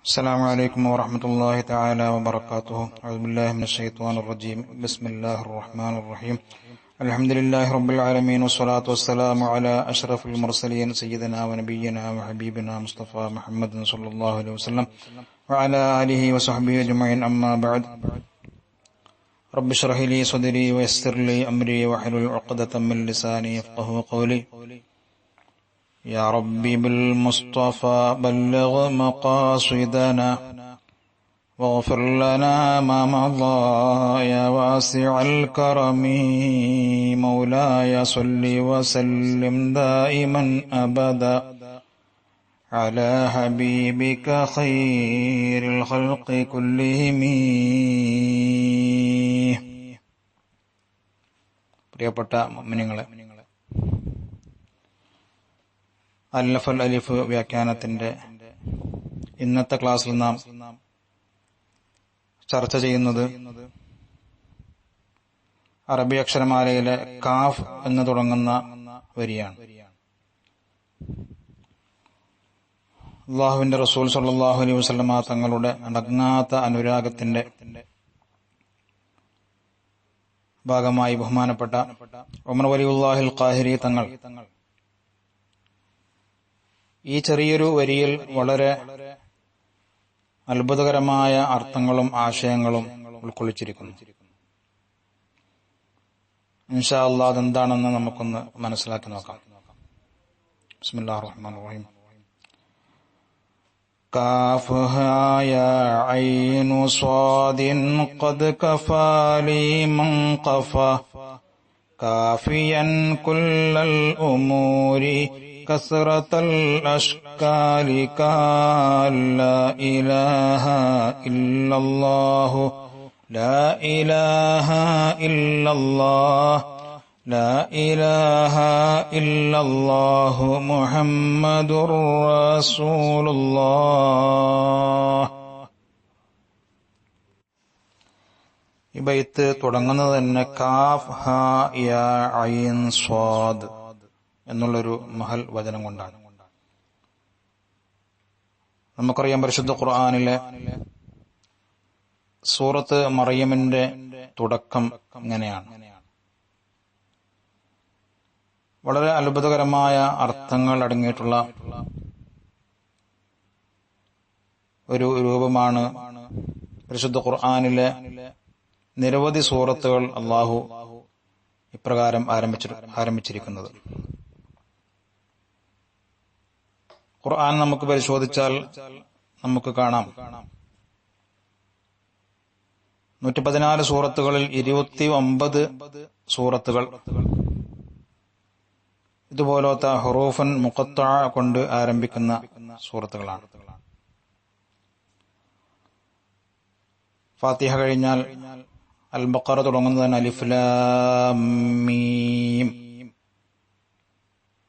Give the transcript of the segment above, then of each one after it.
السلام عليكم ورحمة الله تعالى وبركاته. أعوذ بالله من الشيطان الرجيم. بسم الله الرحمن الرحيم. الحمد لله رب العالمين، والصلاة والسلام على أشرف المرسلين سيدنا ونبينا وحبيبنا مصطفى محمد صلى الله عليه وسلم وعلى آله وصحبه أجمعين. أما بعد، رب اشرح لي صدري ويسر لي أمري واحلل عقدة من لساني يفقهوا قولي. يا ربي بالمصطفى بلغ مقاصدنا واغفر لنا ما مضى يا واسع الكرم. مولاي صل وسلم دائما أبدا على حبيبك خير الخلق كلهم. പ്രിയപ്പെട്ട മുഅ്മിനീങ്ങളെ, അല്ലഫൽ അലിഫ് വ്യാഖ്യാനത്തിന്റെ ഇന്നത്തെ ക്ലാസ്സിൽ നാം ചർച്ച ചെയ്യുന്നത് അറബി അക്ഷരമാലയിലെ കാഫ് എന്ന് തുടങ്ങുന്ന വരിയാണ്. അല്ലാഹുവിന്റെ റസൂൽ സ്വല്ലല്ലാഹു അലൈഹി വസല്ലമ തങ്ങളുടെ അടങ്ങാത്ത അനുരാഗത്തിന്റെ ഭാഗമായി ബഹുമാനപ്പെട്ട ഉമർ വലിയുല്ലാഹിൽ ഖാഹിരി തങ്ങൾ ഈ ചെറിയൊരു വരിയിൽ വളരെ അത്ഭുതകരമായ അർത്ഥങ്ങളും ആശയങ്ങളും ഉൾക്കൊള്ളിച്ചിരിക്കുന്നു. ഇൻഷാ അല്ലാഹ് അതെന്താണെന്ന് നമുക്കൊന്ന് മനസ്സിലാക്കി നോക്കാം. ബിസ്മില്ലാഹിർ റഹ്മാനിർ റഹീം. കാഫ് ഹാ യാ ഐനു സ്വാദിൻ ഖദ് കഫാലി മൻ ഖഫാ കാഫിയൻ കുല്ലൽ ഉമൂരി كثرة الأشكال لا إله إلا الله لا إله إلا الله لا إله إلا الله محمد رسول الله. ഈ ബൈത്ത് തുടങ്ങുന്നത് തന്നെ കാഫ് ഹാ യാ ഐൻ സ്വാദ് എന്നുള്ളൊരു മഹൽ വചനം കൊണ്ടാണ്. നമുക്കറിയാം, പരിശുദ്ധ ഖുർആനിലെ സൂറത്ത് മറിയമിന്റെ തുടക്കം ഇങ്ങനെയാണ്. വളരെ അത്ഭുതകരമായ അർത്ഥങ്ങൾ അടങ്ങിയിട്ടുള്ള ഒരു രൂപമാണ് പരിശുദ്ധ ഖുർആനിലെ നിരവധി സൂറത്തുകൾ അല്ലാഹു ഇപ്രകാരം ആരംഭിച്ചിരിക്കുന്നത്. ഖുർആൻ നമുക്ക് പരിശോധിച്ചാൽ നമുക്ക് കാണാം, 114 സൂറത്തുകളിൽ 29 സൂറത്തുകൾ ഇതുപോലത്തെ ഹുറൂഫൻ മുഖത്തഅ കൊണ്ട് ആരംഭിക്കുന്ന സൂറത്തുകളാണ്. ഫാത്തിഹ കഴിഞ്ഞാൽ അൽ ബഖറ തുടങ്ങുന്നതാണ് അലിഫ് ലാം മീം.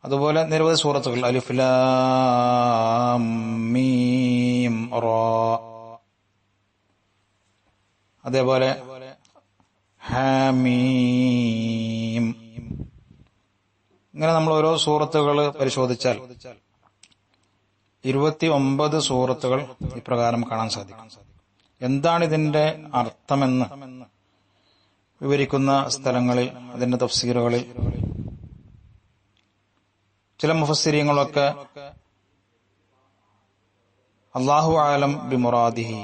അതുപോലെ നിരവധി സൂറത്തുകൾ അലിഫ് ലാം മീം റാ, അതേപോലെ ഹാമീം. ഇങ്ങനെ നമ്മൾ ഓരോ സൂറത്തുകൾ പരിശോധിച്ചാൽ 29 സൂറത്തുകൾ ഇപ്രകാരം കാണാൻ സാധിക്കും. എന്താണ് ഇതിന്റെ അർത്ഥമെന്ന് വിവരിക്കുന്ന സ്ഥലങ്ങളിൽ, അതിന്റെ തഫ്സീറുകളിൽ ചില മുഫസ്സിരീങ്ങളൊക്കെ അല്ലാഹു ആലം ബിമുറാദിഹി,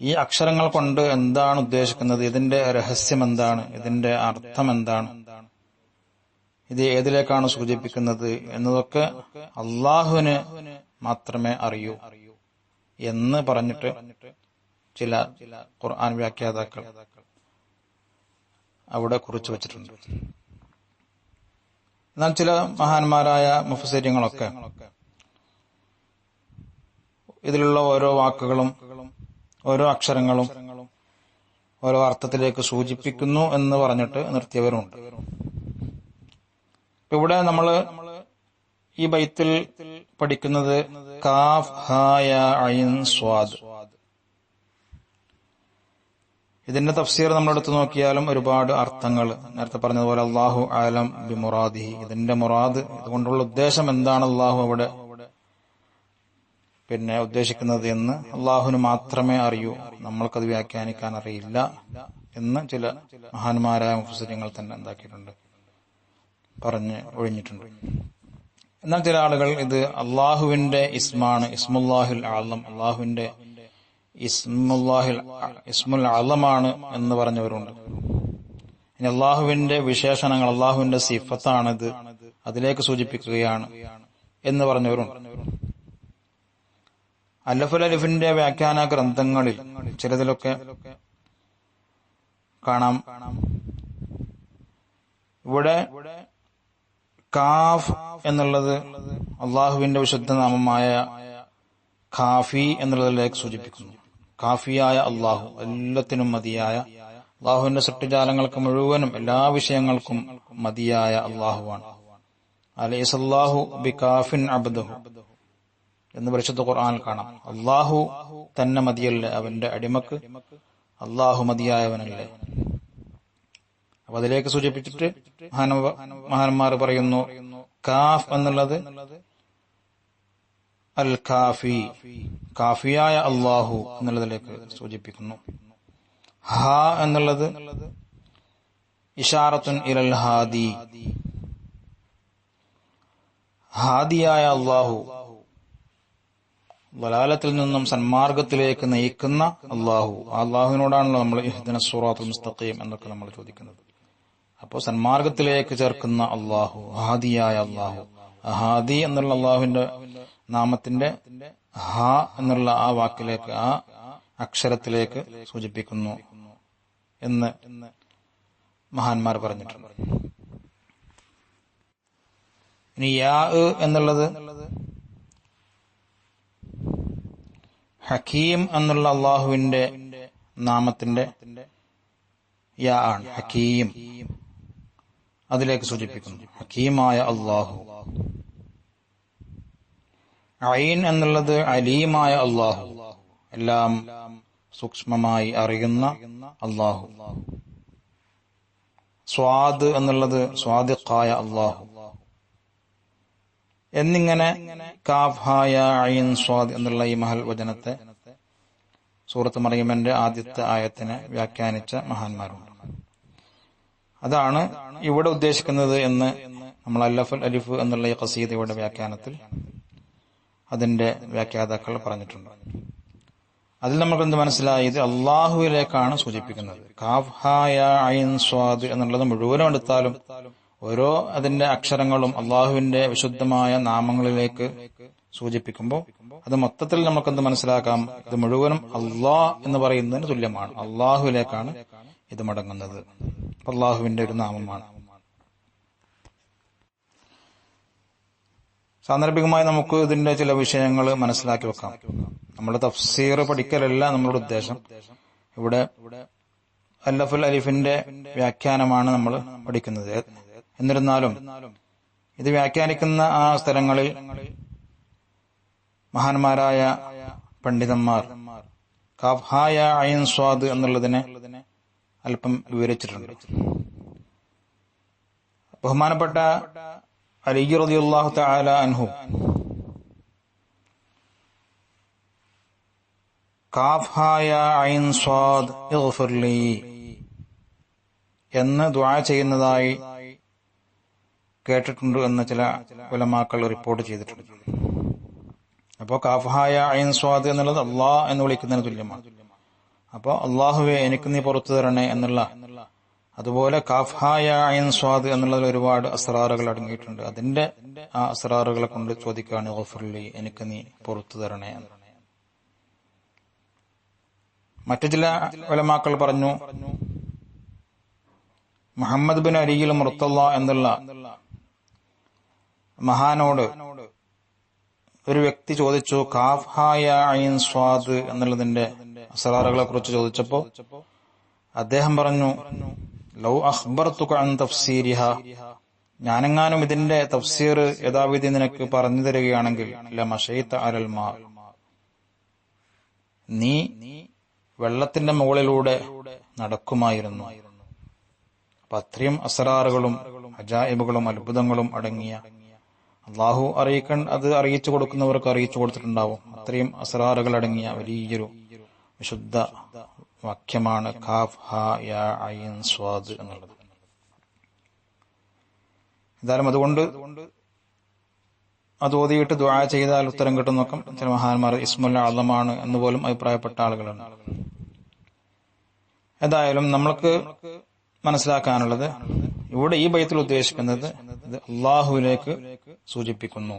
ഈ അക്ഷരങ്ങൾ കൊണ്ട് എന്താണ് ഉദ്ദേശിക്കുന്നത്, ഇതിന്റെ രഹസ്യം എന്താണ്, ഇതിന്റെ അർത്ഥം എന്താണ്, ഇത് ഏതിലേക്കാണ് സൂചിപ്പിക്കുന്നത് എന്നതൊക്കെ അല്ലാഹുവിന് മാത്രമേ അറിയൂ എന്ന് പറഞ്ഞിട്ട് ചില ഖുർആൻ വ്യാഖ്യാതാക്കൾ അവിടെ കുറിച്ചു വച്ചിട്ടുണ്ട്. എന്നാൽ ചില മഹാന്മാരായ മുഫസ്സിരീങ്ങളൊക്കെ ഇതിലുള്ള ഓരോ വാക്കുകളും ഓരോ അക്ഷരങ്ങളും ഓരോ അർത്ഥത്തിലേക്ക് സൂചിപ്പിക്കുന്നു എന്ന് പറഞ്ഞിട്ട് നിർത്തിയവരുണ്ട്. ഇവിടെ നമ്മൾ ഈ ബൈത്തിൽ പഠിക്കുന്നത് കാഫ് ഹാ യാ ഐൻ സ്വാദ്. ഇതിന്റെ തഫ്സീർ നമ്മളെടുത്ത് നോക്കിയാലും ഒരുപാട് അർത്ഥങ്ങൾ, നേരത്തെ പറഞ്ഞതുപോലെ അല്ലാഹു ആലം ബിമുറാദിഹി, ഇതിന്റെ മുറാദ്, ഇതുകൊണ്ടുള്ള ഉദ്ദേശം എന്താണ് അല്ലാഹു അവിടെ ഉദ്ദേശിക്കുന്നത് എന്ന് അള്ളാഹുവിന് മാത്രമേ അറിയൂ, നമ്മൾക്കത് വ്യാഖ്യാനിക്കാൻ അറിയില്ല എന്ന് ചില മഹാന്മാരായ മുഫസ്സിറുകൾ തന്നെ എന്താക്കിയിട്ടുണ്ട്, പറഞ്ഞ് ഒഴിഞ്ഞിട്ടുണ്ട്. എന്നാൽ ചില ആളുകൾ ഇത് അള്ളാഹുവിന്റെ ഇസ്മാണ്, ഇസ്മുല്ലാഹിൽ ആളം, അള്ളാഹുവിന്റെ ഇസ്മുൽ ആളമാണ് എന്ന് പറഞ്ഞവരുണ്ട്. ഇനി അള്ളാഹുവിന്റെ വിശേഷണങ്ങൾ, അള്ളാഹുവിന്റെ സിഫത്താണിത്, അതിലേക്ക് സൂചിപ്പിക്കുകയാണ് എന്ന് പറഞ്ഞവരുണ്ട്. അലഫുൽ അലിഫിന്റെ വ്യാഖ്യാന ഗ്രന്ഥങ്ങളിൽ ചിലതിലൊക്കെ കാണാം, ഇവിടെ കാഫ് എന്നുള്ളത് അള്ളാഹുവിന്റെ വിശുദ്ധ നാമമായ കാഫി എന്നുള്ളതിലേക്ക് സൂചിപ്പിക്കുന്നു. കാഫിയായ അള്ളാഹു, എല്ലാത്തിനും മതിയായ, അള്ളാഹുവിന്റെ സൃഷ്ടിജാലങ്ങൾക്ക് മുഴുവനും എല്ലാ വിഷയങ്ങൾക്കും മതിയായ അള്ളാഹുവാണ്. അലൈസല്ലാഹു ബികാഫിൻ അബ്ദഹു എന്ന് പരിശുദ്ധ ഖുർആനിൽ കാണാം. അള്ളാഹു തന്നെ മതിയല്ലേ അവന്റെ അടിമക്ക്, അള്ളാഹു മതിയായവനല്ലേ. അപ്പൊ അതിലേക്ക് സൂചിപ്പിച്ചിട്ട് മഹാന്മാർ പറയുന്നു, കാഫ് എന്നുള്ളത് അൽ കാഫി, കാഫിയായ അള്ളാഹു എന്നുള്ളതിലേക്ക് സൂചിപ്പിക്കുന്നു. ഹ എന്നുള്ളത് ഇഷാറത്തുൻ ഇലൽ ഹാദി, ഹാദിയായ അള്ളാഹു, വലാലത്തിൽ നിന്നും സന്മാർഗത്തിലേക്ക് നയിക്കുന്ന അള്ളാഹു. ആ അള്ളാഹുവിനോടാണല്ലോ നമ്മൾ ഇഹ്ദിനസ് സിറാത്തുൽ മുസ്തഖീം എന്നൊക്കെ നമ്മൾ ചോദിക്കുന്നത്. അപ്പോൾ സന്മാർഗത്തിലേക്ക് ചേർക്കുന്ന അള്ളാഹു, ഹാദിയായ അള്ളാഹു. ഹാദി എന്നുള്ള അള്ളാഹുവിന്റെ നാമത്തിന്റെ ഹ എന്നുള്ള ആ വാക്കിലേക്ക്, ആ അക്ഷരത്തിലേക്ക് സൂചിപ്പിക്കുന്നു എന്ന് മഹാന്മാർ പറഞ്ഞിട്ടുണ്ട്. ഇനി യാ എന്നുള്ളത് ഹക്കീം എന്നുള്ള അള്ളാഹുവിന്റെ നാമത്തിന്റെ യാ ആണ്, ഹക്കീം, അതിലേക്ക് സൂചിപ്പിക്കുന്നു, ഹക്കീമായ അള്ളാഹു. ഐൻ എന്നുള്ളത് അലീമായ അള്ളാഹു, എല്ലാം സൂക്ഷ്മമായി അറിയുന്ന അള്ളാഹു. സ്വാദ് എന്നുള്ളത് സ്വാദിഖായ അള്ളാഹു. എന്നിങ്ങനെ കാഫ് ഹാ യാ ഐൻ സ്വാദ് എന്നുള്ള ഈ മഹൽ വചനത്തെ സൂറത്ത് മറിയമിന്റെ ആദ്യത്തെ ആയത്തിനെ വ്യാഖ്യാനിച്ച മഹാന്മാരുണ്ട്. അതാണ് ഇവിടെ ഉദ്ദേശിക്കുന്നത് എന്ന് നമ്മൾ അല്ലഫുൽ അലിഫ് എന്നുള്ള ഈ ഖസീദയുടെ വ്യാഖ്യാനത്തിൽ അതിന്റെ വ്യാഖ്യാതാക്കൾ പറഞ്ഞിട്ടുണ്ട്. അതിൽ നമുക്ക് എന്ത് മനസ്സിലായി? ഇത് അള്ളാഹുവിലേക്കാണ് സൂചിപ്പിക്കുന്നത്. കാഫ് ഹാ യാ ഐൻ സ്വാദ് എന്നുള്ളത് മുഴുവനും എടുത്താലും ഓരോ അതിന്റെ അക്ഷരങ്ങളും അള്ളാഹുവിന്റെ വിശുദ്ധമായ നാമങ്ങളിലേക്ക് സൂചിപ്പിക്കുമ്പോൾ അത് മൊത്തത്തിൽ നമുക്കെന്ത് മനസ്സിലാക്കാം? ഇത് മുഴുവനും അള്ളാഹ് എന്ന് പറയുന്നതിന് തുല്യമാണ്. അള്ളാഹുവിലേക്കാണ് ഇത് മടങ്ങുന്നത്. അള്ളാഹുവിന്റെ ഒരു നാമമാണ്. സാന്ദർഭികമായി നമുക്ക് ഇതിന്റെ ചില വിഷയങ്ങൾ മനസ്സിലാക്കി വെക്കാം. നമ്മുടെ തഫ്സീർ പഠിക്കലല്ല നമ്മളുടെ ഉദ്ദേശം. ഇവിടെ അല്ലഫുൽ അലിഫിന്റെ വ്യാഖ്യാനമാണ് നമ്മൾ പഠിക്കുന്നത്. എന്നിരുന്നാലും ഇത് വ്യാഖ്യാനിക്കുന്ന ആ സ്ഥലങ്ങളിൽ മഹാന്മാരായ പണ്ഡിതന്മാർ കാഫ് ഹാ യാ ഐൻ സ്വാദ് എന്നുള്ളതിനെ അല്പം വിവരിച്ചിട്ടുണ്ട്. ബഹുമാനപ്പെട്ട അലി റളിയല്ലാഹു തആല അൻഹു കാഫ് ഹാ യാ ഐൻ സ്വാദ് ഇഗ്ഫിർ ലീ എന്ന് ദുആ ചെയ്യുന്നതായി കേട്ടിട്ടുണ്ട് എന്ന് ചില ഉലമാക്കൾ റിപ്പോർട്ട് ചെയ്തിട്ടുണ്ട്. അപ്പോൾ കാഫ് ഹാ യാ ഐൻ സ്വാദ് എന്നുള്ളത് അള്ളാഹ് എന്ന് വിളിക്കുന്നതിന് തുല്യമാണ്. അപ്പോൾ അള്ളാഹുവെ എനിക്ക് നീ പുറത്തു തരണേ എന്നുള്ള, അതുപോലെ കാഫ് ഹാ യാ ഐൻ സ്വാദ് എന്നുള്ളതിൽ ഒരുപാട് അസ്റാറുകൾ അടങ്ങിയിട്ടുണ്ട്. അതിന്റെ ആ അസ്റാറുകളെ കൊണ്ട് ചോദിക്കുകയാണ് ഇഗ്ഫിർ ലീ, എനിക്ക് നീ പുറത്തു തരണേ എന്ന്. മറ്റു ചില ഉലമാക്കൾ പറഞ്ഞു, മുഹമ്മദ് ബിൻ അലിയിൽ മുർത്തല്ല എന്നുള്ള മഹാനോട് ഒരു വ്യക്തി ചോദിച്ചു കാഫ് ഹാ യാ ഐൻ സ്വാദ് എന്നുള്ളതിന്റെ അസ്റാറുകളെ കുറിച്ച് ചോദിച്ചപ്പോ അദ്ദേഹം പറഞ്ഞു, ലൗ അഖ്ബർതുക അൻ തഫ്സീരിഹ, ഞാനെങ്ങാനും ഇതിന്റെ തഫ്സീർ യഥാവിധി നിനക്ക് പറഞ്ഞു തരികയാണെങ്കിൽ ലമശൈത അലൽ മാ, നീ വെള്ളത്തിന്റെ മുകളിലൂടെ നടക്കുമായിരുന്നു. അപ്പൊ അത്രയും അസ്റാറുകളും അജായിബുകളും അത്ഭുതങ്ങളും അടങ്ങിയ, അള്ളാഹു അത് അറിയിച്ചു കൊടുക്കുന്നവർക്ക് അറിയിച്ചു കൊടുത്തിട്ടുണ്ടാവും. അത്രയും അസ്റാറുകൾ അടങ്ങിയ വലിയൊരു വിശുദ്ധ വാക്യമാണ് കാഫ് ഹാ യാ ഐൻ സ്വാദ് എന്നുള്ളത്. എന്തായാലും അതുകൊണ്ട് അത് ഓതിയിട്ട് ദുആ ചെയ്താൽ ഉത്തരം കിട്ടും നോക്കാം. ചില മഹാന്മാർ ഇസ്മുൽ അഅ്ളമാണ് എന്ന് പോലും അഭിപ്രായപ്പെട്ട ആളുകളുണ്ട്. ഏതായാലും നമ്മൾക്ക് മനസ്സിലാക്കാനുള്ളത് ഇവിടെ ഈ ബൈത്തിൽ ഉദ്ദേശിക്കുന്നത് ഇത് അള്ളാഹുവിലേക്ക് സൂചിപ്പിക്കുന്നു.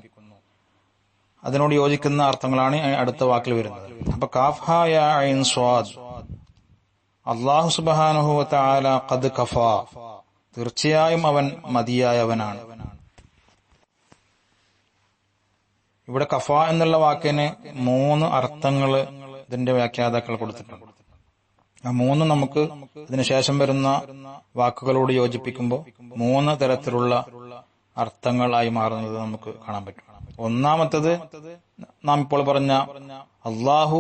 അതിനോട് യോജിക്കുന്ന അർത്ഥങ്ങളാണ് അടുത്ത വാക്കിൽ വരുന്നത്. അപ്പൊ കാഫ് ഹാ യാ ഐൻ സ്വാദ്, അല്ലാഹു സുബ്ഹാനഹു വ തആല ഖദ് കഫാ, തീർച്ചയായും അവൻ മതിയായവനാണ്. ഇവിടെ കഫ എന്നുള്ള വാക്കിന് 3 അർത്ഥങ്ങൾ ഇതിന്റെ വ്യാഖ്യാതാക്കൾ കൊടുത്തിട്ടുണ്ട്. ആ 3 നമുക്ക് ഇതിനുശേഷം വരുന്ന വാക്കുകളോട് യോജിപ്പിക്കുമ്പോൾ 3 തരത്തിലുള്ള അർത്ഥങ്ങളായി മാറുന്നത് നമുക്ക് കാണാൻ പറ്റും. ഒന്നാമത്തത് നാം ഇപ്പോൾ പറഞ്ഞ അള്ളാഹു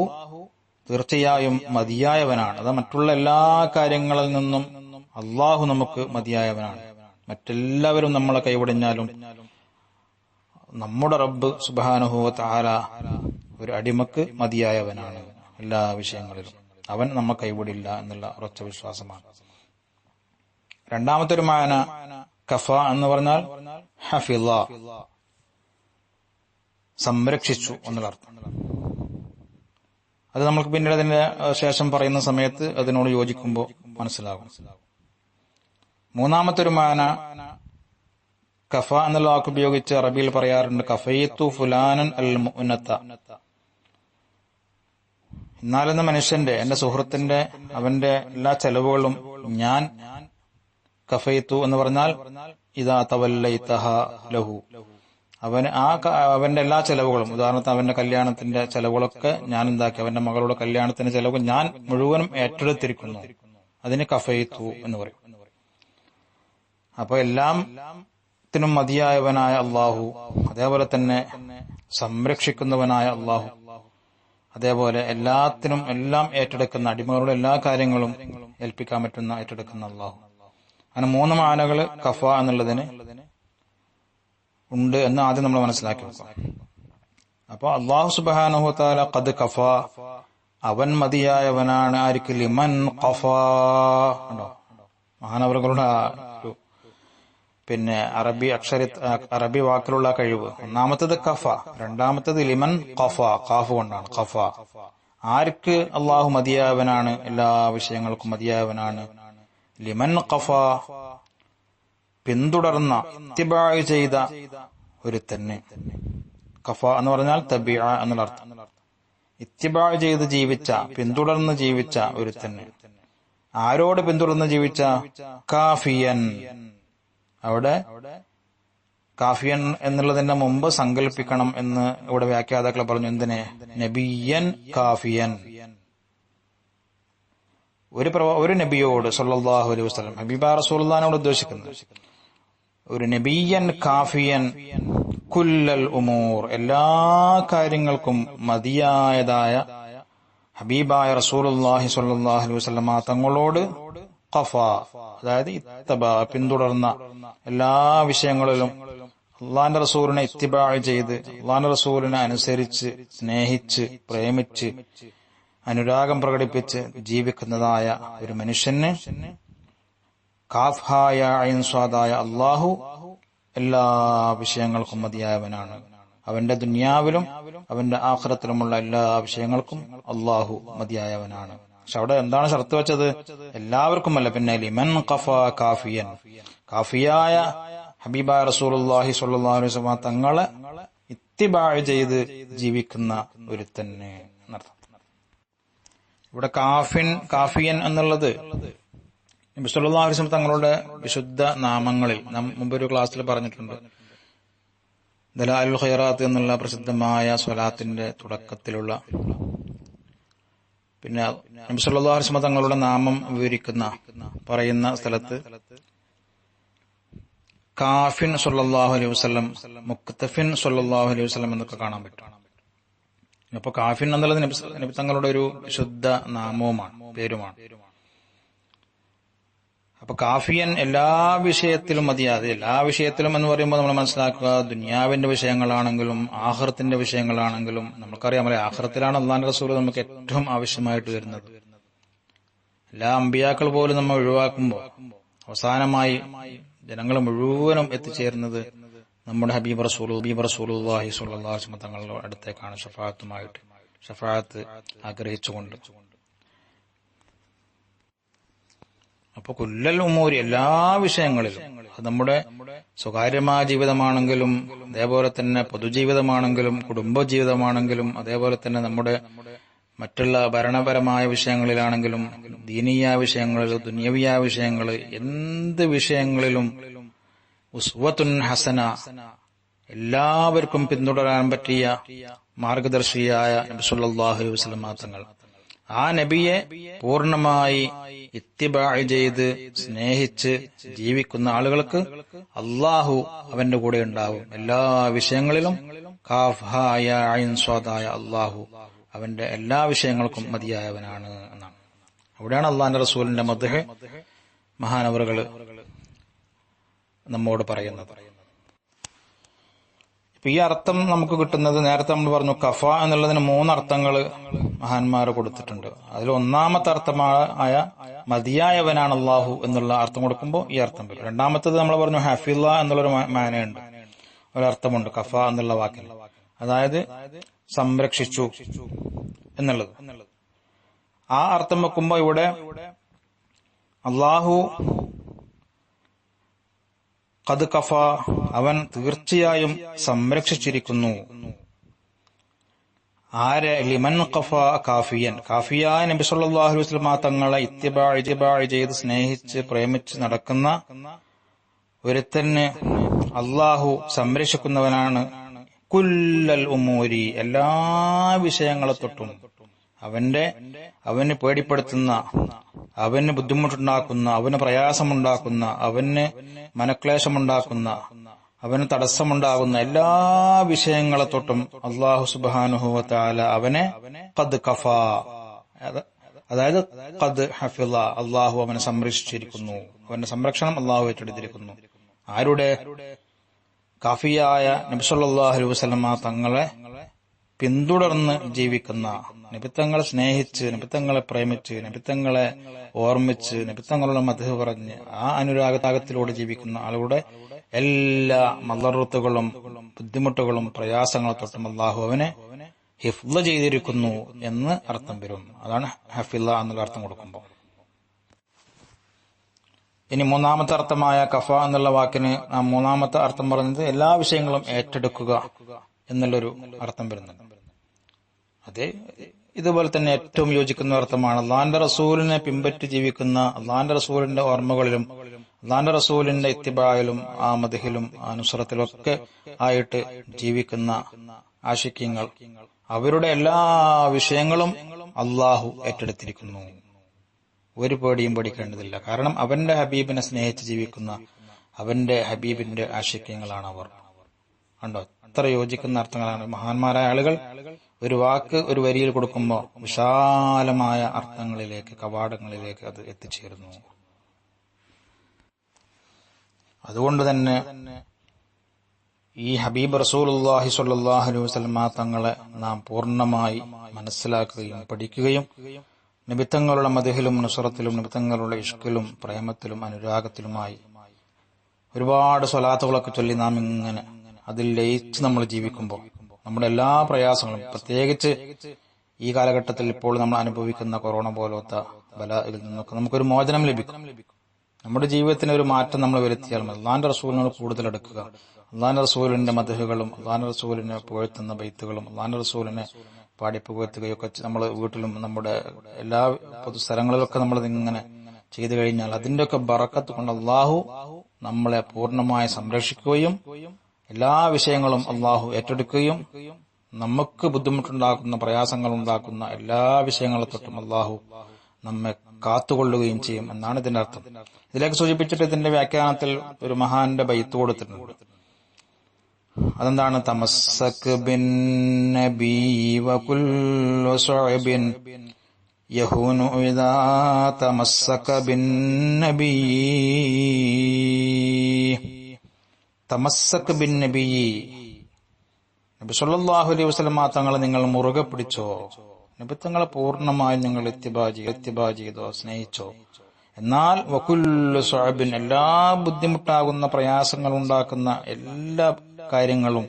തീർച്ചയായും മതിയായവനാണ്. അത് മറ്റുള്ള എല്ലാ കാര്യങ്ങളിൽ നിന്നും അള്ളാഹു നമുക്ക് മതിയായവനാണ്. മറ്റെല്ലാവരും നമ്മളെ കൈവിടിഞ്ഞാലും നമ്മുടെ റബ്ബ് സുബ്ഹാനഹു വ തആല ഒരു അടിമക്ക് മതിയായവനാണ്. എല്ലാ വിഷയങ്ങളിലും അവൻ നമ്മെ കൈവിടില്ല എന്നുള്ള ഉറച്ച വിശ്വാസമാണ്. രണ്ടാമത്തെ ഒരു മാന കഫ എന്ന് പറഞ്ഞാൽ ഹഫിള, സംരക്ഷിച്ചു എന്നുള്ള അർത്ഥം. അത് നമുക്ക് പിന്നീട് അതിന്റെ ശേഷം പറയുന്ന സമയത്ത് അതിനോട് യോജിക്കുമ്പോൾ മനസ്സിലാകും. മൂന്നാമത്തെ ഒരു മാന കഫ എന്നുള്ള വാക്ക് ഉപയോഗിച്ച് അറബിയിൽ പറയാറുണ്ട് കഫയ്തു ഫുലാനൻ അൽ മുഅ്നത. എന്നാലെന്ന മനുഷ്യന്റെ, എന്റെ സുഹൃത്തിന്റെ, അവന്റെ എല്ലാ ചെലവുകളും ഞാൻ കഫയ്തു എന്ന് പറഞ്ഞാൽ ഇദാ തവല്ലൈതഹ ലഹു, അവന്റെ എല്ലാ ചെലവുകളും, ഉദാഹരണത്തിന് അവന്റെ കല്യാണത്തിന്റെ ചെലവുകളൊക്കെ ഞാൻ എന്താക്കി, അവന്റെ മകളുടെ കല്യാണത്തിന്റെ ചെലവ് ഞാൻ മുഴുവനും ഏറ്റെടുത്തിരിക്കുന്നു, അതിന് കഫയ്തു എന്ന് പറയും. അപ്പൊ എല്ലാത്തിനും മതിയായവനായ അള്ളാഹു, അതേപോലെ തന്നെ സംരക്ഷിക്കുന്നവനായ അള്ളാഹു, അതേപോലെ എല്ലാത്തിനും എല്ലാം ഏറ്റെടുക്കുന്ന, അടിമകളുടെ എല്ലാ കാര്യങ്ങളും ഏൽപ്പിക്കാൻ പറ്റുന്ന ഏറ്റെടുക്കുന്ന അള്ളാഹു. അങ്ങനെ 3 മാനകൾ കഫ എന്നുള്ളതിന് ഉണ്ട് എന്ന് ആദ്യം നമ്മൾ മനസ്സിലാക്കി വെക്കാം. അപ്പൊ അള്ളാഹു സുബ്ഹാനഹു വ തആല ഖദ് കഫ, അവൻ മതിയായവനാണ്. ആർക്ക്? ലിമൻ ഖഫ. ഉണ്ടോ മഹാനവറുകളുടെ പിന്നെ അറബി വാക്കിലുള്ള കഴിവ്. ഒന്നാമത്തത് കഫ, രണ്ടാമത്തത് ലിമൻ ഖഫ, ഖാഫ് കൊണ്ടാണ് ഖഫ. ആർക്ക് അള്ളാഹു മതിയായവനാണ്, എല്ലാ വിഷയങ്ങൾക്കും മതിയായവനാണ്. ലിമൻ ഖഫ, പിന്തുടർന്ന, ഇത്തിബാ ചെയ്ത ഒരു തന്നെ. ഖഫ എന്ന് പറഞ്ഞാൽ തബിഅ എന്നുള്ള അർത്ഥം. ഇത്തിബാ ചെയ്ത് ജീവിച്ച, പിന്തുടർന്ന് ജീവിച്ച ഒരു തന്നെ. ആരോട് പിന്തുടർന്ന് ജീവിച്ച? കാഫിയൻ. അവിടെ കാഫിയൻ എന്നുള്ളതിന്റെ മുമ്പ് സങ്കല്പിക്കണം എന്ന് ഇവിടെ വ്യാഖ്യാതാക്കൾ പറഞ്ഞു. എന്തിനെ? നബിയൻ കാഫിയൻ. ഒരു നബിയോട് സല്ലല്ലാഹു അലൈഹി വസല്ലം, ഹബീബ റസൂലുള്ളാഹിനോട് ഉദ്ദേശിക്കുന്നത് ഒരു നബിയൻ കാഫിയൻ കുല്ലൽ ഉമൂർ, എല്ലാ കാര്യങ്ങൾക്കും മതിയായതായ ഹബീബായ റസൂലുള്ളാഹി സ്വല്ലല്ലാഹു അലൈഹി വസല്ലം തങ്ങളോട് ഖഫ, അതായത് ഇത്തബ, പിന്തുടർന്ന, എല്ലാ വിഷയങ്ങളിലും അള്ളാന്റെ റസൂലിനെ ഇത്തിബാ ചെയ്ത്, അള്ളാന്റെ റസൂലിനെ അനുസരിച്ച്, സ്നേഹിച്ച്, പ്രേമിച്ച്, അനുരാഗം പ്രകടിപ്പിച്ച് ജീവിക്കുന്നതായ ഒരു മനുഷ്യന് കാഫ് ഹാ യാ ഐൻ സ്വാദായ അള്ളാഹു എല്ലാ വിഷയങ്ങൾക്കും മതിയായവനാണ്. അവന്റെ ദുനിയാവിലും അവന്റെ ആഖിറത്തിലുമുള്ള എല്ലാ വിഷയങ്ങൾക്കും അള്ളാഹു മതിയായവനാണ്. പക്ഷെ അവിടെ എന്താണ് ഷർത്ത് വെച്ചത്? എല്ലാവർക്കുമല്ല. പിന്നെ ലിമൻ ഖഫ കാഫിയൻ, കാഫിയായ ഹബീബായ റസൂലുള്ളാഹി സ്വല്ലല്ലാഹു അലൈഹി വസല്ലം തങ്ങളെ ഇത്തിബാ ചെയ്ത് ജീവിക്കുന്ന ഒരു തന്നെ എന്നർത്ഥം. ഇവിടെ കാഫിയൻ എന്നുള്ളത് നബി സല്ലല്ലാഹു അലൈഹി വസല്ലം തങ്ങളുടെ വിശുദ്ധ നാമങ്ങളിൽ നാം മുമ്പൊരു ക്ലാസ്സിൽ പറഞ്ഞിട്ടുണ്ട്. ദലായിലുൽ ഖൈറാത്ത് എന്നുള്ള പ്രസിദ്ധമായ സ്വലാത്തിന്റെ തുടക്കത്തിലുള്ള, പിന്നെ നബി സല്ലല്ലാഹു അലൈഹി വസല്ലം തങ്ങളുടെ നാമം പറയുന്ന സ്ഥലത്ത് കാഫിൻ സല്ലല്ലാഹു അലൈഹി വസല്ലം, മുക്തഫിൻ സല്ലല്ലാഹു അലൈഹി വസല്ലം എന്നൊക്കെ കാണാൻ പറ്റും. അപ്പൊ കാഫിൻ എന്നുള്ളത് നബി തങ്ങളുടെ ഒരു ശുദ്ധ നാമവുമാണ്, പേരുമാണ്. അപ്പൊ കാഫിയൻ എല്ലാ വിഷയത്തിലും മതിയാതെ, എല്ലാ വിഷയത്തിലും എന്ന് പറയുമ്പോൾ നമ്മൾ മനസ്സിലാക്കുക, ദുനിയാവിന്റെ വിഷയങ്ങളാണെങ്കിലും ആഖിറത്തിന്റെ വിഷയങ്ങളാണെങ്കിലും നമുക്കറിയാം, ആഖിറത്തിലാണ് അള്ളാഹുവിന്റെ റസൂൽ നമുക്ക് ഏറ്റവും ആവശ്യമായിട്ട് വരുന്നത്. എല്ലാ അമ്പിയാക്കൾ പോലും നമ്മൾ ഒഴിവാക്കുമ്പോൾ അവസാനമായി ജനങ്ങൾ മുഴുവനും എത്തിച്ചേരുന്നത് നമ്മുടെ ഹബീബ് റസൂലുള്ളാഹി സ്വല്ലല്ലാഹു അലൈഹി വസല്ലം തങ്ങളുടെ അടുത്തേക്കാണ്, ഷഫാഅത്ത് ആഗ്രഹിച്ചുകൊണ്ട്. അപ്പൊ കുല്ലൽ ഉമൂരി, എല്ലാ വിഷയങ്ങളിലും, അത് നമ്മുടെ സ്വകാര്യമായ ജീവിതമാണെങ്കിലും അതേപോലെ തന്നെ പൊതുജീവിതമാണെങ്കിലും കുടുംബജീവിതമാണെങ്കിലും അതേപോലെ തന്നെ നമ്മുടെ മറ്റുള്ള ഭരണപരമായ വിഷയങ്ങളിലാണെങ്കിലും ദീനീയ വിഷയങ്ങളിൽ ദുനിയവിയ വിഷയങ്ങൾ, എന്ത് വിഷയങ്ങളിലും ഉസ്വത്തുൻ ഹസന, എല്ലാവർക്കും പിന്തുടരാൻ പറ്റിയ മാർഗദർശിയായ നബി സല്ലല്ലാഹു അലൈഹി വസല്ലം തങ്ങൾ, ആ നബിയെ പൂർണ്ണമായി ഇത്തിബാഅ് ചെയ്ത് സ്നേഹിച്ച് ജീവിക്കുന്ന ആളുകൾക്ക് അള്ളാഹു അവന്റെ കൂടെ ഉണ്ടാവും. എല്ലാ വിഷയങ്ങളിലും കാഫ് ഹാ യാ ഐൻ സ്വാദായ അള്ളാഹു അവന്റെ എല്ലാ വിഷയങ്ങൾക്കും മതിയായവനാണ് എന്നാണ്. അവിടെയാണ് അള്ളാഹിന്റെ റസൂലിന്റെ മദ്ഹ് മഹാനവറുകൾ നമ്മോട് പറയുന്നത്. ഇപ്പൊ ഈ അർത്ഥം നമുക്ക് കിട്ടുന്നത്, നേരത്തെ നമ്മൾ പറഞ്ഞു കഫ എന്നുള്ളതിന് 3 അർത്ഥങ്ങൾ മഹാന്മാർ കൊടുത്തിട്ടുണ്ട്. അതിൽ ഒന്നാമത്തെ അർത്ഥമായ മതിയായവനാണ് അള്ളാഹു എന്നുള്ള അർത്ഥം കൊടുക്കുമ്പോൾ ഈ അർത്ഥം വരും. രണ്ടാമത്തത് നമ്മൾ പറഞ്ഞു ഹഫിള എന്നുള്ളൊരു മാനയുണ്ട്, ഒരർത്ഥമുണ്ട് കഫ എന്നുള്ള വാക്കിൽ, അതായത് സംരക്ഷിച്ചു എന്നുള്ളത്. ആ അർത്ഥം വെക്കുമ്പോ ഇവിടെ അള്ളാഹു ഖദ് കഫ, അവൻ തീർച്ചയായും സംരക്ഷിച്ചിരിക്കുന്നു. ആരെ? ലിമൻ ഖഫ കാഫിയൻ, കാഫിയായ നബി സല്ലല്ലാഹു അലൈഹി വസല്ലം തങ്ങളെ ഇത്തിബാഅ് ചെയ്ത് സ്നേഹിച്ച് പ്രേമിച്ച് നടക്കുന്ന ഒരുത്തന് അള്ളാഹു സംരക്ഷിക്കുന്നവനാണ്. കുല്ലൽ ഉമൂരി, എല്ലാ വിഷയങ്ങളെ തൊട്ടും അവന് പേടിപ്പെടുത്തുന്ന, അവന് ബുദ്ധിമുട്ടുണ്ടാക്കുന്ന, അവന് പ്രയാസമുണ്ടാക്കുന്ന, അവന് മനക്ലേശമുണ്ടാക്കുന്ന, അവന് തടസ്സമുണ്ടാകുന്ന എല്ലാ വിഷയങ്ങളെ തൊട്ടും അല്ലാഹു സുബ്ഹാനഹു വ തആല അവനെ ഖദ് കഫ, അതായത് ഖദ് ഹഫിള, അല്ലാഹു അവനെ സംരക്ഷിച്ചിരിക്കുന്നു. അവന്റെ സംരക്ഷണം അല്ലാഹു ഏറ്റെടുത്തിരിക്കുന്നു. ആരുടെ? കാഫിയായ നബി സല്ലല്ലാഹു അലൈഹി വസല്ലം തങ്ങളെ പിന്തുടർന്ന് ജീവിക്കുന്ന, നബിത്തങ്ങളെ സ്നേഹിച്ച്, നബിത്തങ്ങളെ പ്രേമിച്ച്, നബിത്തങ്ങളെ ഓർമ്മിച്ച്, നബിത്തങ്ങളുടെ മദ്ഹ് പറഞ്ഞ് ആ അനുരാഗത്തിലൂടെ ജീവിക്കുന്ന ആളുകളുടെ എല്ലാ മളറുത്തുകളും ബുദ്ധിമുട്ടുകളും പ്രയാസങ്ങളെ തൊട്ടും അല്ലാഹു അവനെ ഹിഫ്ള് ചെയ്തിരിക്കുന്നു എന്ന് അർത്ഥം വരും. അതാണ് ഹഫിള എന്നുള്ള അർത്ഥം കൊടുക്കുമ്പോൾ. ഇനി മൂന്നാമത്തെ അർത്ഥമായ കഫ എന്നുള്ള വാക്കിന് ആ മൂന്നാമത്തെ അർത്ഥം പറഞ്ഞത് എല്ലാ വിഷയങ്ങളും ഏറ്റെടുക്കുക എന്നുള്ളൊരു അർത്ഥം വരുന്നുണ്ട്. അതെ, ഇതുപോലെ തന്നെ ഏറ്റവും യോജിക്കുന്ന അർത്ഥമാണ് അള്ളാന്റെ റസൂലിനെ പിൻപറ്റി ജീവിക്കുന്ന, അള്ളാന്റെ റസൂലിന്റെ ഓർമ്മകളിലും അള്ളാന്റെ റസൂലിന്റെ ഇത്തിബായിലും ആ മദ്ഹിലും ആ നുസ്രത്തിലും ഒക്കെ ആയിട്ട് ജീവിക്കുന്ന ആശിക്യങ്ങൾ, അവരുടെ എല്ലാ വിഷയങ്ങളും അള്ളാഹു ഏറ്റെടുത്തിരിക്കുന്നു. ഒരു പേടിയും പേടിക്കേണ്ടതില്ല. കാരണം അവന്റെ ഹബീബിനെ സ്നേഹിച്ച് ജീവിക്കുന്ന അവന്റെ ഹബീബിന്റെ ആശിക്യങ്ങളാണ് അവർ. കണ്ടോ, അത്ര യോജിക്കുന്ന അർത്ഥങ്ങളാണ് മഹാന്മാരായ ആളുകൾ ഒരു വാക്ക് ഒരു വരിയിൽ കൊടുക്കുമ്പോൾ വിശാലമായ അർത്ഥങ്ങളിലേക്ക്, കവാടങ്ങളിലേക്ക് അത് എത്തിച്ചേരുന്നു. അതുകൊണ്ട് തന്നെ ഈ ഹബീബ് റസൂലുള്ളാഹി സ്വല്ലല്ലാഹു അലൈഹി വസല്ലം തങ്ങളെ നാം പൂർണ്ണമായി മനസ്സിലാക്കുകയും പഠിക്കുകയും നബിത്തങ്ങളുടെ മദ്ഹിലും നുസ്രത്തിലും നബിത്തങ്ങളുടെ ഇഷ്കിലും പ്രേമത്തിലും അനുരാഗത്തിലുമായി ഒരുപാട് സ്വലാത്തുകളൊക്കെ ചൊല്ലി നാം ഇങ്ങനെ അതിൽ ലയിച്ച് നമ്മൾ ജീവിക്കുമ്പോൾ നമ്മുടെ എല്ലാ പ്രയാസങ്ങളും, പ്രത്യേകിച്ച് ഈ കാലഘട്ടത്തിൽ ഇപ്പോൾ നമ്മൾ അനുഭവിക്കുന്ന കൊറോണ പോലത്തെ ബലായിൽ നിന്നൊക്കെ നമുക്കൊരു മോചനം ലഭിക്കും. നമ്മുടെ ജീവിതത്തിന് ഒരു മാറ്റം നമ്മൾ വരുത്തിയാൽ അള്ളാന്റെ റസൂലിനോട് കൂടുതൽ അടുക്കുക, അള്ളാന്റെ റസൂലിന്റെ മദ്ഹുകളും അള്ളാന്റെ റസൂലിനെ പുകഴ്ത്തുന്ന ബൈത്തുകളും അള്ളാന്റെ റസൂലിനെ പാടിപ്പുകഴ്ത്തുകയൊക്കെ നമ്മൾ വീട്ടിലും നമ്മുടെ എല്ലാ പൊതുസ്ഥലങ്ങളിലൊക്കെ നമ്മൾ ഇങ്ങനെ ചെയ്തു കഴിഞ്ഞാൽ അതിന്റെയൊക്കെ ബറക്കത്ത് കൊണ്ട് അള്ളാഹു നമ്മളെ പൂർണ്ണമായി സംരക്ഷിക്കുകയും എല്ലാ വിഷയങ്ങളും അള്ളാഹു ഏറ്റെടുക്കുകയും നമുക്ക് ബുദ്ധിമുട്ടുണ്ടാക്കുന്ന, പ്രയാസങ്ങൾ ഉണ്ടാക്കുന്ന എല്ലാ വിഷയങ്ങളെ തൊട്ടും അള്ളാഹു നമ്മെ കാത്തുകൊള്ളുകയും ചെയ്യും എന്നാണ് ഇതിന്റെ അർത്ഥം. ഇതിലേക്ക് സൂചിപ്പിച്ചിട്ട് ഇതിന്റെ വ്യാഖ്യാനത്തിൽ ഒരു മഹാന്റെ ബൈത്ത് കൊടുത്തിട്ടുണ്ട്. അതെന്താണ്? തമസ്സക് ബിൻ നബി വകുല്ലു സ്വഅബിൻ യഹൂനു ഇദാ തമസ്സക ബിന്നബിയ്യി തമസ്സക ബിന്നബിയ്യി നബി സല്ലല്ലാഹു അലൈഹി വസല്ലം തങ്ങളെ നിങ്ങൾ മുറുകെ പിടിച്ചോ, നബി തങ്ങളെ പൂർണ്ണമായും നിങ്ങൾ ഇത്തിബാ ചെയ്തോ, സ്നേഹിച്ചോ. എന്നാൽ വകുല്ലു സ്വഅബിൻ, എല്ലാ ബുദ്ധിമുട്ടാകുന്ന പ്രയാസങ്ങൾ ഉണ്ടാക്കുന്ന എല്ലാ കാര്യങ്ങളും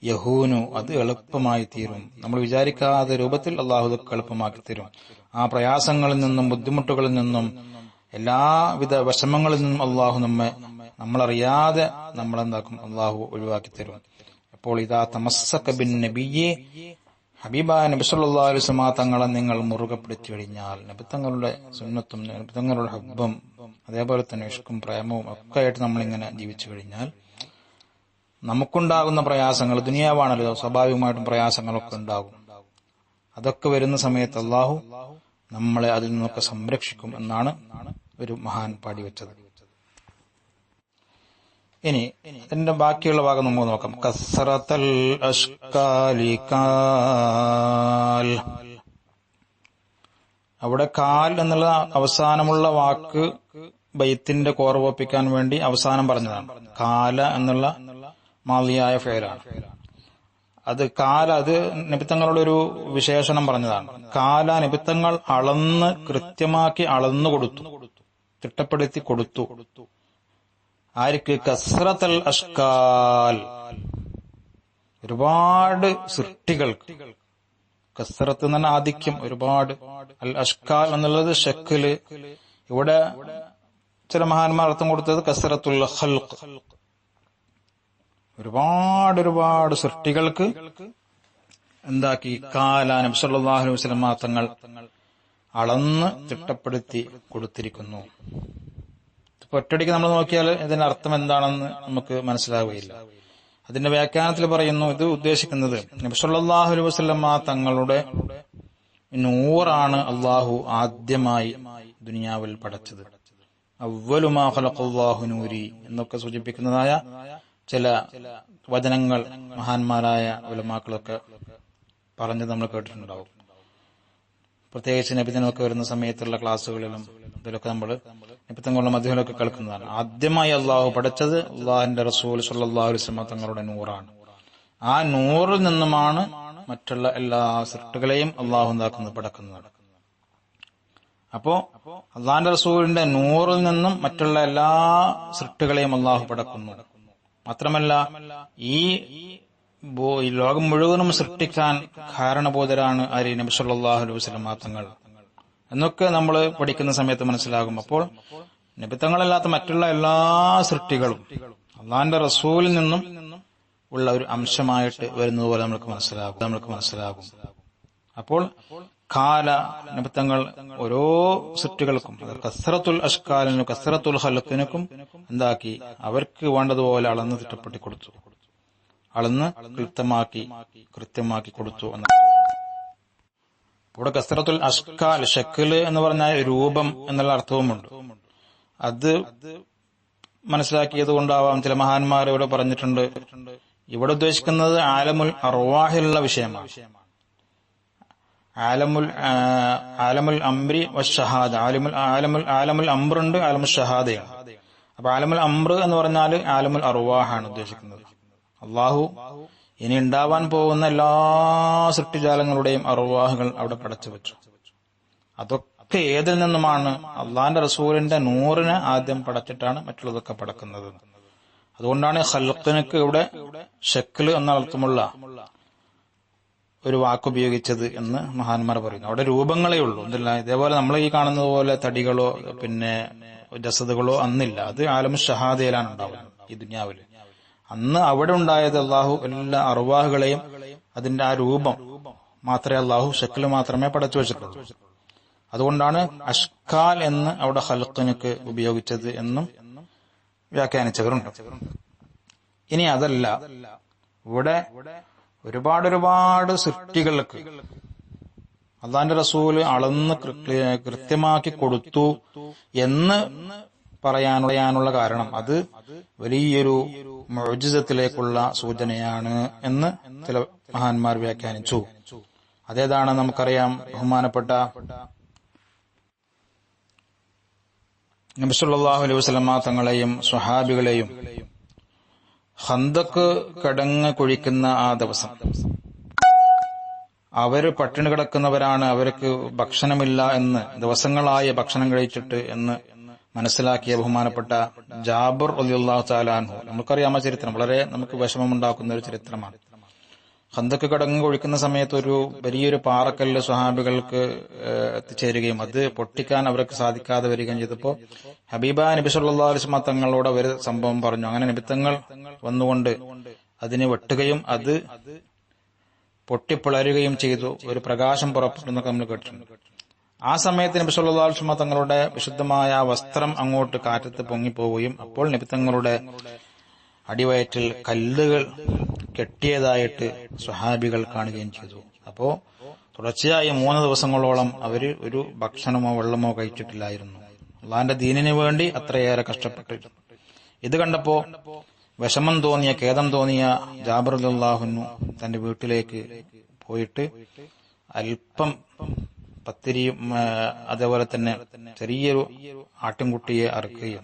യഹൂനു, അത് എളുപ്പമായി തീരും. നമ്മൾ വിചാരിക്കാത്ത രൂപത്തിൽ അള്ളാഹു ഇതൊക്കെ എളുപ്പമാക്കി തരും. ആ പ്രയാസങ്ങളിൽ നിന്നും ബുദ്ധിമുട്ടുകളിൽ നിന്നും എല്ലാവിധ വിഷമങ്ങളിൽ നിന്നും അള്ളാഹു നമ്മളറിയാതെ നമ്മളെന്താക്കും, അള്ളാഹു ഒഴിവാക്കി തരും. അപ്പോൾ ഇതാ തമസ്സക ബിൻ നബിയ്യെ, ഹബീബായ നബി സല്ലല്ലാഹു അലൈഹി വസല്ലം തങ്ങളെ നിങ്ങൾ മുറുകെ പിടിച്ചു കഴിഞ്ഞാൽ, നബി തങ്ങളുടെ സുന്നത്തും നബി തങ്ങളുടെ ഹബ്ബും അതേപോലെ തന്നെ ഇഷ്കും പ്രേമവും ഒക്കെ ആയിട്ട് നമ്മളിങ്ങനെ ജീവിച്ചു കഴിഞ്ഞാൽ നമുക്കുണ്ടാകുന്ന പ്രയാസങ്ങൾ, ദുനിയാവാണല്ലോ, സ്വാഭാവികമായിട്ടും പ്രയാസങ്ങളൊക്കെ ഉണ്ടാകും. അതൊക്കെ വരുന്ന സമയത്ത് അള്ളാഹു നമ്മളെ അതിൽ നിന്നൊക്കെ സംരക്ഷിക്കും എന്നാണ് ഒരു മഹാൻ പാടിവെച്ചത്. ഇനി അതിന്റെ ബാക്കിയുള്ള ഭാഗം നമുക്ക് നോക്കാം. കസ്റത്തൽ അഷ്കാലി കാൽ, അവിടെ കാൽ എന്നുള്ള അവസാനമുള്ള വാക്ക് ബൈത്തിന്റെ കോർവൊപ്പിക്കാൻ വേണ്ടി അവസാനം പറഞ്ഞതാണ്. കാല എന്നുള്ള മാളിയായ ഫേലാണ്. അത് കാല, അത് നബിത്തങ്ങളുടെ ഒരു വിശേഷണം പറഞ്ഞതാണ്. കാല, നബിത്തങ്ങൾ അളന്ന് കൃത്യമാക്കി അളന്നു കൊടുത്തു, തിട്ടപ്പെടുത്തി കൊടുത്തു. ആർക്ക്? കസ്റത്തൽ അഷ്കാൽ, ഒരുപാട് സൃഷ്ടികൾക്ക്. കസ്റത്ത് എന്ന് പറഞ്ഞാൽ ആധിക്യം, ഒരുപാട്. അൽ അഷ്കാൽ എന്നുള്ളത് ഷക്കല്. ഇവിടെ ചില മഹാന്മാർ അർത്ഥം കൊടുത്തത് കസ്റത്തുൽ ഖൽഖ്, ഒരുപാട് സൃഷ്ടികൾക്ക് എന്താക്കി കാല നബി സല്ലല്ലാഹു അലൈഹി വസല്ലം തങ്ങൾ അളന്ന് തിട്ടപ്പെടുത്തി കൊടുത്തിരിക്കുന്നു. ഒറ്റടിക്ക് നമ്മൾ നോക്കിയാൽ ഇതിന്റെ അർത്ഥം എന്താണെന്ന് നമുക്ക് മനസ്സിലാവുകയില്ല. അതിന്റെ വ്യാഖ്യാനത്തിൽ പറയുന്നു, ഇത് ഉദ്ദേശിക്കുന്നത് നബി സല്ലല്ലാഹു അലൈഹി വസല്ലം തങ്ങളുടെ നൂറാണ് അള്ളാഹു ആദ്യമായി ദുനിയാവിൽ പടച്ചത്. അവ്വലു മാ ഖലഖല്ലാഹു നൂരി എന്നൊക്കെ സൂചിപ്പിക്കുന്നതായ ചില വചനങ്ങൾ മഹാന്മാരായ ഉലമാക്കളൊക്കെ പറഞ്ഞത് നമ്മൾ കേട്ടിട്ടുണ്ടാവും. പ്രത്യേകിച്ച് നബിദിനമൊക്കെ വരുന്ന സമയത്തുള്ള ക്ലാസ്സുകളിലും ഇതിലൊക്കെ നമ്മൾ നബിത്തങ്ങളുടെ മധ്യത്തിലൊക്കെ കേൾക്കുന്നതാണ്. ആദ്യമായി അള്ളാഹു പഠിച്ചത് അള്ളാഹിന്റെ റസൂൽ സല്ലല്ലാഹു അലൈഹി വസല്ലം തങ്ങളുടെ നൂറാണ്. ആ നൂറിൽ നിന്നുമാണ് മറ്റുള്ള എല്ലാ സൃഷ്ടികളെയും അള്ളാഹു ഉണ്ടാക്കുന്നത്, പടക്കുന്നത്. അപ്പോ അള്ളാഹിന്റെ റസൂലിന്റെ നൂറിൽ നിന്നും മറ്റുള്ള എല്ലാ സൃഷ്ടികളെയും അള്ളാഹു പടക്കുന്നു. മാത്രമല്ല ഈ ലോകം മുഴുവനും സൃഷ്ടിക്കാൻ കാരണബോധരാണ് ആര്? നബി സല്ലല്ലാഹു അലൈഹി വസല്ലം തങ്ങൾ എന്നൊക്കെ നമ്മൾ പഠിക്കുന്ന സമയത്ത് മനസ്സിലാകും. അപ്പോൾ നബിത്തങ്ങളല്ലാത്ത മറ്റുള്ള എല്ലാ സൃഷ്ടികളും അള്ളാഹിന്റെ റസൂലിൽ നിന്നും ഉള്ള ഒരു അംശമായിട്ട് വരുന്നത് പോലെ നമുക്ക് മനസ്സിലാകും. അപ്പോൾ കാല നബിത്തങ്ങൾ ഓരോ സൃഷ്ടികൾക്കും, കസ്റത്തുൽ അഷ്കാലിനും കസ്റത്തുൽ ഖൽഖിനും എന്താക്കി, അവർക്ക് വേണ്ടതുപോലെ അളന്ന് തിട്ടപ്പെട്ടി കൊടുത്തു, അളന്ന് കൃത്യമാക്കി കൊടുത്തു എന്ന്. ഇവിടെ കസ്റത്തുൽ അഷ്കാൽ, ഷക്കല് എന്ന് പറഞ്ഞാൽ രൂപം എന്നുള്ള അർത്ഥവുമുണ്ട്. അത് മനസ്സിലാക്കിയത് കൊണ്ടാവാം ചില മഹാന്മാർ ഇവിടെ പറഞ്ഞിട്ടുണ്ട്, ഇവിടെ ഉദ്ദേശിക്കുന്നത് ആലമുൽ അർവാഹിലുള്ള വിഷയമാണ്. ആലമുൽ അംറി വശഹാദ, ആലമുൽ അംറുണ്ട്, ആലമുൽ ഷഹാദയാണ്. അപ്പൊ ആലമുൽ അംർ എന്ന് പറഞ്ഞാൽ ആലമുൽ അർവാഹാണ് ഉദ്ദേശിക്കുന്നത്. അള്ളാഹു ഇനി ഉണ്ടാവാൻ പോകുന്ന എല്ലാ സൃഷ്ടിജാലങ്ങളുടെയും അർവാഹുകൾ അവിടെ പടച്ചു വെച്ചു. അതൊക്കെ ഏതിൽ നിന്നുമാണ്? അള്ളാഹിന്റെ റസൂലിന്റെ നൂറിനെ ആദ്യം പടച്ചിട്ടാണ് മറ്റുള്ളതൊക്കെ പടക്കുന്നത്. അതുകൊണ്ടാണ് ഖൽഖിനക്ക് ഇവിടെ ഷക്ല് എന്ന അർത്ഥമുള്ള ഒരു വാക്കുപയോഗിച്ചത് എന്ന് മഹാന്മാർ പറയുന്നു. അവിടെ രൂപങ്ങളേ ഉള്ളൂ, എന്തല്ല ഇതേപോലെ നമ്മൾ ഈ കാണുന്നത് പോലെ തടികളോ പിന്നെ ജസദുകളോ അന്നില്ല. അത് ആലമു ഷഹാദയിലാണ് ഉണ്ടാവുന്നത് ഈ ദുനിയാവില്. അന്ന് അവിടെ ഉണ്ടായത് അള്ളാഹു എല്ലാ അർവാഹുകളെയും അതിന്റെ ആ രൂപം മാത്രമേ അള്ളാഹു ഷക്ല് മാത്രമേ പടച്ചു വെച്ചിട്ടുള്ളൂ. അതുകൊണ്ടാണ് അഷ്കാൽ എന്ന് അവിടെ ഖൽഖിനക്ക് ഉപയോഗിച്ചത് എന്നും വ്യാഖ്യാനിച്ചവരുണ്ട്. ഇനി അതല്ല, ഇവിടെ ഒരുപാട് സൃഷ്ടികൾക്ക് അള്ളാന്റെ റസൂല് അളന്ന് കൃത്യമാക്കി കൊടുത്തു എന്ന് പറയാനുള്ള കാരണം അത് വലിയൊരു മുഅ്ജിസത്തിലേക്കുള്ള സൂചനയാണ് എന്ന് ചില മഹാന്മാർ വ്യാഖ്യാനിച്ചു. അതേതാണ് നമുക്കറിയാം. ബഹുമാനപ്പെട്ട നബി സല്ലല്ലാഹു അലൈഹി വസല്ലമ തങ്ങളെയും സ്വഹാബികളെയും ഖന്ദഖ് കിടങ്ങ് കുഴിക്കുന്ന ആ ദിവസം അവര് പട്ടിണി കിടക്കുന്നവരാണ്, അവർക്ക് ഭക്ഷണമില്ല എന്ന്, ദിവസങ്ങളായി ഭക്ഷണം കഴിച്ചിട്ട് എന്ന് മനസ്സിലാക്കിയ ബഹുമാനപ്പെട്ട ജാബിർ റളിയല്ലാഹു തആല അൻഹു, നമുക്കറിയാം ആ ചരിത്രം, വളരെ നമുക്ക് വിഷമമുണ്ടാക്കുന്ന ഒരു ചരിത്രമാണ്. ഖന്ദഖ് കിടങ്ങ് കുഴിക്കുന്ന സമയത്ത് ഒരു വലിയൊരു പാറക്കല്ല് സ്വഹാബികൾക്ക് എത്തിച്ചേരുകയും അത് പൊട്ടിക്കാൻ അവർക്ക് സാധിക്കാതെ വരികയും ചെയ്തപ്പോൾ ഹബീബായ നബി സല്ലല്ലാഹു അലൈഹി വസല്ലം തങ്ങളോട് ഒരു സംഭവം പറഞ്ഞു. അങ്ങനെ നബി തങ്ങൾ വന്നുകൊണ്ട് അതിനെ വെട്ടുകയും അത് പൊട്ടിപ്പിളരുകയും ചെയ്തു, ഒരു പ്രകാശം പുറപ്പെടുന്നൊക്കെ നമ്മൾ കേട്ടിട്ടുണ്ട്. ആ സമയത്ത് നബി സല്ലല്ലാഹു അലൈഹി വസല്ലം തങ്ങളുടെ വിശുദ്ധമായ വസ്ത്രം അങ്ങോട്ട് കാറ്റത്ത് പൊങ്ങിപ്പോവുകയും അപ്പോൾ നബി തങ്ങളുടെ അടിവയറ്റിൽ കല്ലുകൾ കെട്ടിയതായിട്ട് സ്വഹാബികൾ കാണുകയും ചെയ്തു. അപ്പോ തുടർച്ചയായി 3 ദിവസങ്ങളോളം അവര് ഒരു ഭക്ഷണമോ വെള്ളമോ കഴിച്ചിട്ടില്ലായിരുന്നു. അള്ളാന്റെ ദീനിനു വേണ്ടി അത്രയേറെ കഷ്ടപ്പെട്ടു. ഇത് കണ്ടപ്പോ വിഷമം തോന്നിയ, ഖേദം തോന്നിയ ജാബിർ റളിയല്ലാഹു അൻഹു തന്റെ വീട്ടിലേക്ക് പോയിട്ട് അല്പം പത്തിരിയും അതേപോലെ തന്നെ ചെറിയൊരു ആട്ടിൻകുട്ടിയെ അറുക്കുകയും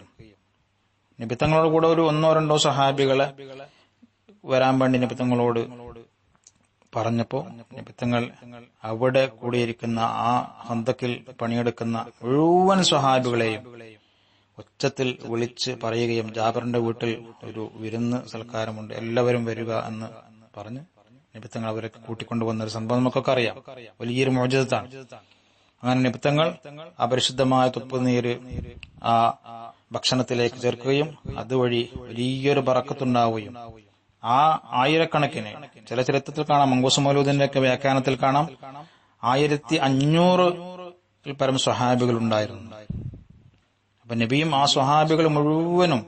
നബി തങ്ങളോട് കൂടെ ഒരു 1-2 സഹാബികളെ വരാൻ വേണ്ടി നബി തങ്ങളോട് പറഞ്ഞപ്പോ നബി തങ്ങൾ അവിടെ കൂടിയിരിക്കുന്ന ആ ഖന്ദഖിൽ പണിയെടുക്കുന്ന മുഴുവൻ സ്വഹാബികളെയും ഉച്ചത്തിൽ വിളിച്ച് പറയുകയും ജാബിറിന്റെ വീട്ടിൽ ഒരു വിരുന്ന് സൽക്കാരമുണ്ട്, എല്ലാവരും വരിക എന്ന് പറഞ്ഞ് നബി തങ്ങൾ അവരെ കൂട്ടിക്കൊണ്ടുവന്ന ഒരു സംഭവം നമുക്കൊക്കെ അറിയാം. വലിയൊരു മുഅ്ജിസത്താണ്. അങ്ങനെ നബി തങ്ങൾ അപരിശുദ്ധമായ തുപ്പുനീര് ആ ഭക്ഷണത്തിലേക്ക് ചേർക്കുകയും അതുവഴി വലിയൊരു ബറക്കത്തുണ്ടാവുകയും ആ ആയിരക്കണക്കിന്, ചില ചരിത്രത്തിൽ കാണാം, മങ്കൂസ് മൗലൂദിന്റെ ഒക്കെ വ്യാഖ്യാനത്തിൽ കാണാം 1500 പരം സ്വഹാബികൾ ഉണ്ടായിരുന്നു. അപ്പൊ നബിയും ആ സ്വഹാബികൾ മുഴുവനും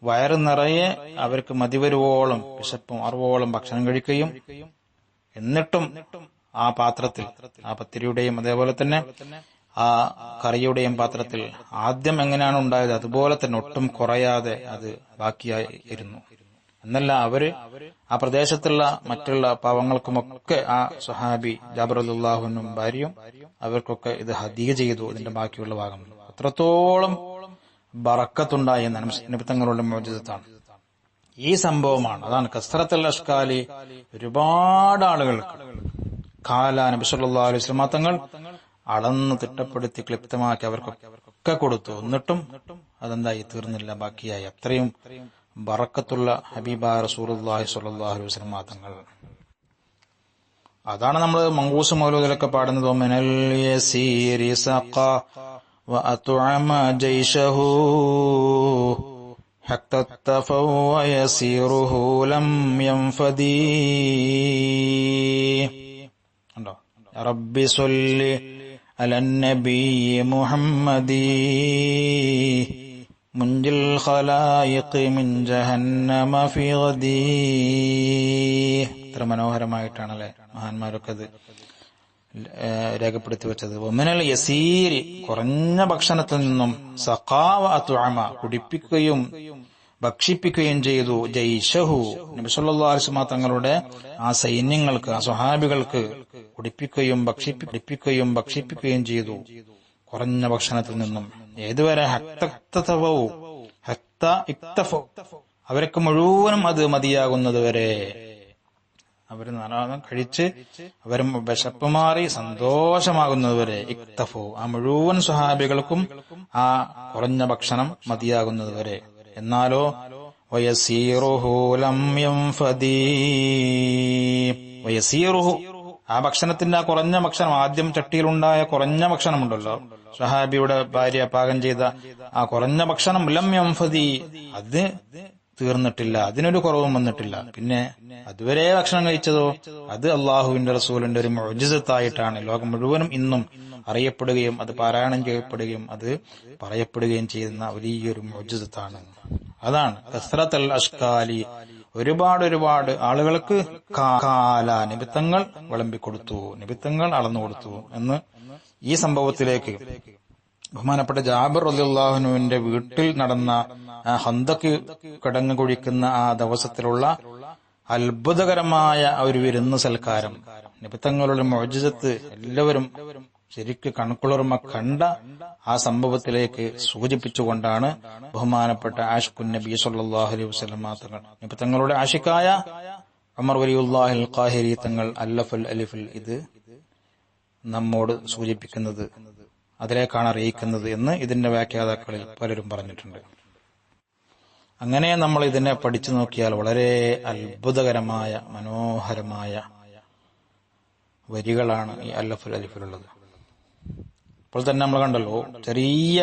വയറ് നിറയെ അവർക്ക് മതിവരുവോളം, വിശപ്പും അറിവോളം ഭക്ഷണം കഴിക്കുകയും എന്നിട്ടും ആ പാത്രത്തിൽ, ആ പത്തിരിയുടെയും അതേപോലെ തന്നെ ആ കറിയുടെയും പാത്രത്തിൽ ആദ്യം എങ്ങനെയാണ് ഉണ്ടായത് അതുപോലെ തന്നെ ഒട്ടും കുറയാതെ അത് ബാക്കിയായി ഇരുന്നു. എന്നല്ല, അവര് ആ പ്രദേശത്തുള്ള മറ്റുള്ള പാവങ്ങൾക്കുമൊക്കെ ആ സ്വഹാബി ജാബിർ റളിയല്ലാഹു അൻഹും ഭാര്യയും അവർക്കൊക്കെ ഇത് ഹദിയ ചെയ്തു, ഇതിന്റെ ബാക്കിയുള്ള ഭാഗം. അത്രത്തോളം ബറക്കത്തുണ്ടായി എന്നാണ് നബി തങ്ങളുടെ മുഅ്ജിസത്താണ് ഈ സംഭവമാണ്. അതാണ് കസ്റത്തുൽ അഷ്കാലി. ഒരുപാട് ആളുകൾക്ക് കാല നബി സല്ലല്ലാഹു അലൈഹി വസല്ലം തങ്ങൾ അളന്ന് തിട്ടപ്പെടുത്തി ക്ലിപ്തമാക്കി അവർക്കൊക്കെ കൊടുത്തു. എന്നിട്ടും അതെന്തായി തീർന്നില്ല, ബാക്കിയായി. അത്രയും ബറക്കത്തുള്ള ഹബീബായ റസൂലുള്ളാഹി സ്വല്ലല്ലാഹു അലൈഹി വസല്ലം തങ്ങൾ. അതാണ് നമ്മൾ മങ്കൂസ് മൗലൂദിലൊക്കെ പാടുന്നത്. മിനൽ യസീരി സഖ വഅത്അമ ജൈശഹു ഹത്ത തഫവ യസീറുഹു ലം യൻഫദി. ഉണ്ടോ? യാ റബ്ബി സ്വല്ലി അലൻ നബി മുഹമ്മദി മുൻജിൽ ഖലായിഖ് മിൻ ജഹന്നമ ഫി ഗദി. ഇത്ര മനോഹരമായിട്ടാണല്ലേ മഹാന്മാരൊക്കെ അത് രേഖപ്പെടുത്തി വെച്ചത്. ഒമിനൽ യസീരി, കുറഞ്ഞ ഭക്ഷണത്തിൽ നിന്നും, സഖാവ അത്അമ, കുടിപ്പിക്കുകയും ഭക്ഷിപ്പിക്കുകയും ചെയ്തു, ജൈശഹു, നബി സല്ലല്ലാഹു അലൈഹി വസല്ലം തങ്ങളുടെ ആ സൈന്യങ്ങൾക്ക്, ആ സ്വഹാബികൾക്ക് കുടിപ്പിക്കുകയും ഭക്ഷിപ്പിക്കുകയും ചെയ്തു കുറഞ്ഞ ഭക്ഷണത്തിൽ നിന്നും. ഏതുവരെ? അവർക്ക് മുഴുവനും അത് മതിയാകുന്നത് വരെ. അവർ ധാരാളം കഴിച്ച് അവർ വിശപ്പ് മാറി സന്തോഷമാകുന്നതുവരെ. ഇക്തഫു, ആ മുഴുവൻ സ്വഹാബികൾക്കും ആ കുറഞ്ഞ ഭക്ഷണം മതിയാകുന്നത് വരെ. എന്നാലോ വയസീറുഹു ലം യൻഫദി, വയസീറുഹു, ആ ഭക്ഷണത്തിന്റെ ആ കുറഞ്ഞ ഭക്ഷണം, ആദ്യം ചട്ടിയിലുണ്ടായ കുറഞ്ഞ ഭക്ഷണമുണ്ടല്ലോ, സ്വഹാബിയുടെ ഭാര്യ പാകം ചെയ്ത ആ കുറഞ്ഞ ഭക്ഷണം, ലം യൻഫദി, അത് തീർന്നിട്ടില്ല, അതിനൊരു കുറവും വന്നിട്ടില്ല. പിന്നെ അതുവരെ ഭക്ഷണം കഴിച്ചതോ അത് അള്ളാഹുവിന്റെ റസൂലിന്റെ ഒരു മുഅ്ജിസത്തായിട്ടാണ് ലോകം മുഴുവനും ഇന്നും അറിയപ്പെടുകയും അത് പാരായണം ചെയ്യപ്പെടുകയും അത് പറയപ്പെടുകയും ചെയ്യുന്ന വലിയൊരു മുഅ്ജിസത്താണ്. അതാണ് കസ്റത്തുൽ അഷ്കാലി. ഒരുപാട് ആളുകൾക്ക് കാല നിബിത്തങ്ങൾ വിളമ്പിക്കൊടുത്തു, നിബിത്തങ്ങൾ അളന്നു കൊടുത്തു എന്ന് ഈ സംഭവത്തിലേക്ക് ബഹുമാനപ്പെട്ട ജാബിർ റളിയല്ലാഹു അൻഹുവിന്റെ വീട്ടിൽ നടന്ന ഖന്ദഖ് കിടങ്ങ് കുഴിക്കുന്ന ആ ദിവസത്തിലുള്ള അത്ഭുതകരമായ ഒരു വിരുന്ന് സൽക്കാരം, നിബിത്തങ്ങളുടെ മുഅ്ജിസത്ത് എല്ലാവരും ശരിക്ക് കൺകുളിർമ കണ്ട ആ സംഭവത്തിലേക്ക് സൂചിപ്പിച്ചുകൊണ്ടാണ് ബഹുമാനപ്പെട്ട ആഷിഖുൻ നബി സല്ലല്ലാഹു അലൈഹി വസല്ലം തങ്ങൾ, നബി തങ്ങളുടെ ആഷിഖായ ഉമർ വലിയുല്ലാഹിൽ ഖാഹിരി തങ്ങൾ അല്ലഫുൽ അലിഫുൽ ഇത് നമ്മോട് സൂചിപ്പിക്കുന്നത്, അതിലേക്കാണ് അറിയിക്കുന്നത് എന്ന് ഇതിന്റെ വ്യാഖ്യാതാക്കളിൽ പലരും പറഞ്ഞിട്ടുണ്ട്. അങ്ങനെ നമ്മൾ ഇതിനെ പഠിച്ചു നോക്കിയാൽ വളരെ അത്ഭുതകരമായ മനോഹരമായ വരികളാണ് ഈ അല്ലഫുൽ അലിഫിലുള്ളത്. ഇപ്പോൾ തന്നെ നമ്മൾ കണ്ടല്ലോ, ചെറിയ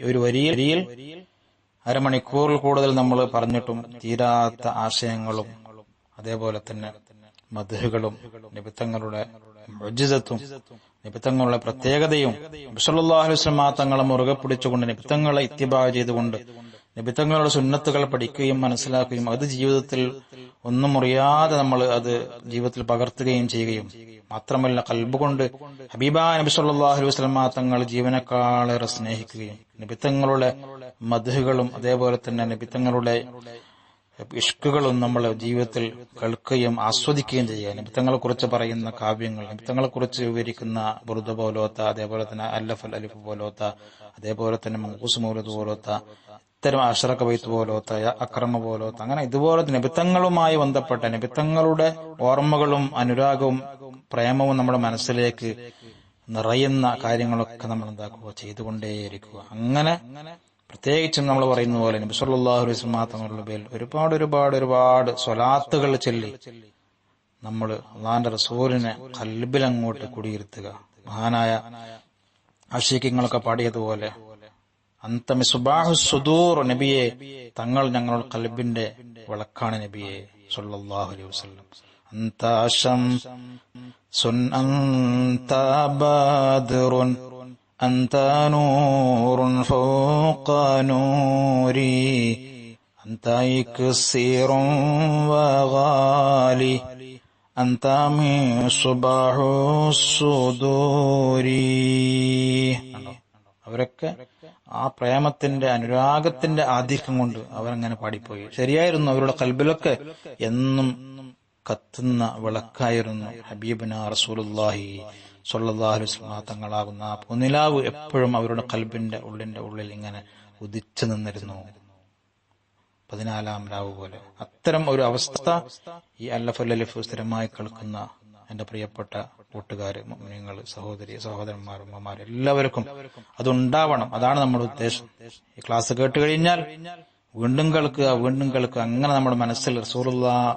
ഒരു വരിയിൽ അരമണിക്കൂറിൽ കൂടുതൽ നമ്മൾ പറഞ്ഞിട്ടും തീരാത്ത ആശയങ്ങളും അതേപോലെ തന്നെ മദ്ഹുകളും നബിത്തങ്ങളുടെ മുഅ്ജിസത്തും നബിത്തങ്ങളുടെ പ്രത്യേകതയും നബി സല്ലല്ലാഹു അലൈഹി വസല്ലം തങ്ങളെ മുറുകെ പിടിച്ചുകൊണ്ട് നബിത്തങ്ങളെ ഇത്തിബാ ചെയ്തുകൊണ്ട് നബിത്തങ്ങളുടെ സുന്നത്തുകൾ പഠിക്കുകയും മനസ്സിലാക്കുകയും അത് ജീവിതത്തിൽ ഒന്നും മുറിയാതെ നമ്മൾ അത് ജീവിതത്തിൽ പകർത്തുകയും ചെയ്യുകയും മാത്രമല്ല ഖൽബ് കൊണ്ട് ഹബീബായ നബി സല്ലല്ലാഹു അലൈഹി വസല്ലം തങ്ങൾ ജീവനേക്കാളേറെ സ്നേഹിക്കുകയും നബിത്തങ്ങളുടെ മദ്ഹുകളും അതേപോലെ തന്നെ നബിത്തങ്ങളുടെ ഇഷ്കുകളും നമ്മൾ ജീവിതത്തിൽ കേൾക്കുകയും ആസ്വദിക്കുകയും ചെയ്യുക. നബിത്തങ്ങളെ കുറിച്ച് പറയുന്ന കാവ്യങ്ങൾ, നബിത്തങ്ങളെ കുറിച്ച് വിവരിക്കുന്ന ബുർദ പോലോത്ത, അതേപോലെ തന്നെ അല്ലഫുൽ അലിഫ് പോലോത്ത, അതേപോലെ തന്നെ മങ്കൂസ് മൗലൂദ് പോലോത്ത, ഇത്തരം അഷ്റഖ ബൈത്ത് പോലോത്ത, അക്രമ പോലോത്ത, അങ്ങനെ ഇതുപോലെ നബിത്തങ്ങളുമായി ബന്ധപ്പെട്ട നബിത്തങ്ങളുടെ ഓർമ്മകളും അനുരാഗവും പ്രേമവും നമ്മുടെ മനസ്സിലേക്ക് നിറയുന്ന കാര്യങ്ങളൊക്കെ നമ്മൾ എന്താക്കുക, ചെയ്തുകൊണ്ടേയിരിക്കുക. അങ്ങനെ പ്രത്യേകിച്ചും നമ്മൾ പറയുന്ന പോലെ നബി സല്ലല്ലാഹു അലൈഹി വസല്ലം തങ്ങളുടെ പേരിൽ ഒരുപാട് സ്വലാത്തുകൾ ചൊല്ലി നമ്മൾ അല്ലാഹുവിന്റെ റസൂലിനെ ഖൽബിൽ അങ്ങോട്ട് കുടിയിരുത്തുക. മഹാനായ ആശിഖ്യങ്ങളൊക്കെ പാടിയതുപോലെ അന്ത മിസ്ബാഹു സുദൂർ, നബിയെ തങ്ങൾ ഞങ്ങളുടെ ഖൽബിന്റെ വിളക്കാണ് നബിയെ സല്ലല്ലാഹു അലൈഹി വസല്ലം. അന്ത ശംസുൻ അന്ത ബദ്റുൻ أنت نور فوق نوري أنت إكسير وغالي أنت مصباح الصدور. അവരൊക്കെ ആ പ്രേമത്തിന്റെ അനുരാഗത്തിന്റെ ആധിക്യം കൊണ്ട് അവരങ്ങനെ പാടിപ്പോയി. ശരിയായിരുന്നു, അവരുടെ ഖൽബിലൊക്കെ എന്നും കത്തുന്ന വിളക്കായിരുന്നു ഹബീബുന റസൂലുള്ളാഹി സ്വല്ലല്ലാഹു അലൈഹി വസല്ലം തങ്ങളാകുന്ന ആ പൊന്നിലാവ് എപ്പോഴും അവരുടെ ഖൽബിന്റെ ഉള്ളിൽ ഇങ്ങനെ ഉദിച്ചു നിന്നിരുന്നു, 14 രാവ് പോലെ. അത്തരം ഒരു അവസ്ഥ ഈ അല്ലഫുൽ അലിഫ് സ്ഥിരമായി കേൾക്കുന്ന എന്റെ പ്രിയപ്പെട്ട കൂട്ടുകാര്, മുഅ്മിനീങ്ങൾ, സഹോദരന്മാർ, ഉമ്മമാർ എല്ലാവർക്കും അതുണ്ടാവണം. അതാണ് നമ്മുടെ ഉദ്ദേശം. ഈ ക്ലാസ് കേട്ട് കഴിഞ്ഞാൽ വീണ്ടും കേൾക്കുക. അങ്ങനെ നമ്മുടെ മനസ്സിൽ റസൂലുള്ളാഹ്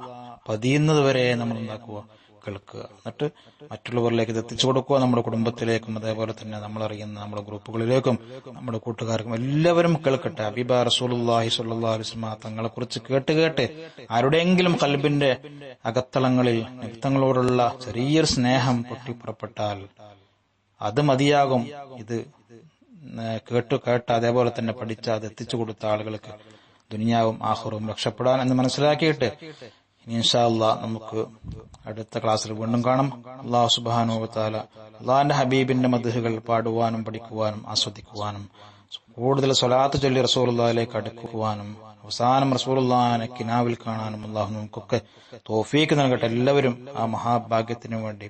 പതിയുന്നത് വരെ നമ്മൾ എന്താക്കുക, കേൾക്കുക. എന്നിട്ട് മറ്റുള്ളവരിലേക്ക് ഇത് എത്തിച്ചു കൊടുക്കുക. നമ്മുടെ കുടുംബത്തിലേക്കും അതേപോലെ തന്നെ നമ്മളറിയുന്ന നമ്മുടെ ഗ്രൂപ്പുകളിലേക്കും നമ്മുടെ കൂട്ടുകാർക്കും എല്ലാവരും കേൾക്കട്ടെ. ഹബീബ റസൂലുള്ളാഹി സ്വല്ലല്ലാഹു അലൈഹി വസല്ലം തങ്ങളെ കുറിച്ച് കേട്ട് ആരുടെയെങ്കിലും ഖൽബിന്റെ അകത്തളങ്ങളിൽ നബിത്തങ്ങളോടുള്ള ചെറിയൊരു സ്നേഹം പൊട്ടിപ്പുറപ്പെട്ടാൽ അത് മതിയാകും. ഇത് കേട്ട് അതേപോലെ തന്നെ പഠിച്ച അത് എത്തിച്ചു കൊടുത്ത ആളുകൾക്ക് ദുനിയാവും ആഖിറവും രക്ഷപ്പെടാൻ എന്ന് മനസ്സിലാക്കിയിട്ട് ഇനി ഇൻഷാ അല്ലാഹ് നമുക്ക് അടുത്ത ക്ലാസ്സിൽ വീണ്ടും കാണാം. അല്ലാഹു സുബ്ഹാനഹു വ തആല അല്ലാഹുവിന്റെ ഹബീബിന്റെ മദ്ഹുകൾ പാടുവാനും പഠിക്കുവാനും ആസ്വദിക്കുവാനും കൂടുതൽ സ്വലാത്ത് ചൊല്ലി റസൂലുള്ളാഹിലേക്ക് അടുക്കുവാനും അവസാനം റസൂലുള്ളാഹിനെ കിനാവിൽ കാണാനും അല്ലാഹു നമുക്കൊക്കെ തൗഫീഖ് നൽകട്ടെ. എല്ലാവരും ആ മഹാഭാഗ്യത്തിനു വേണ്ടി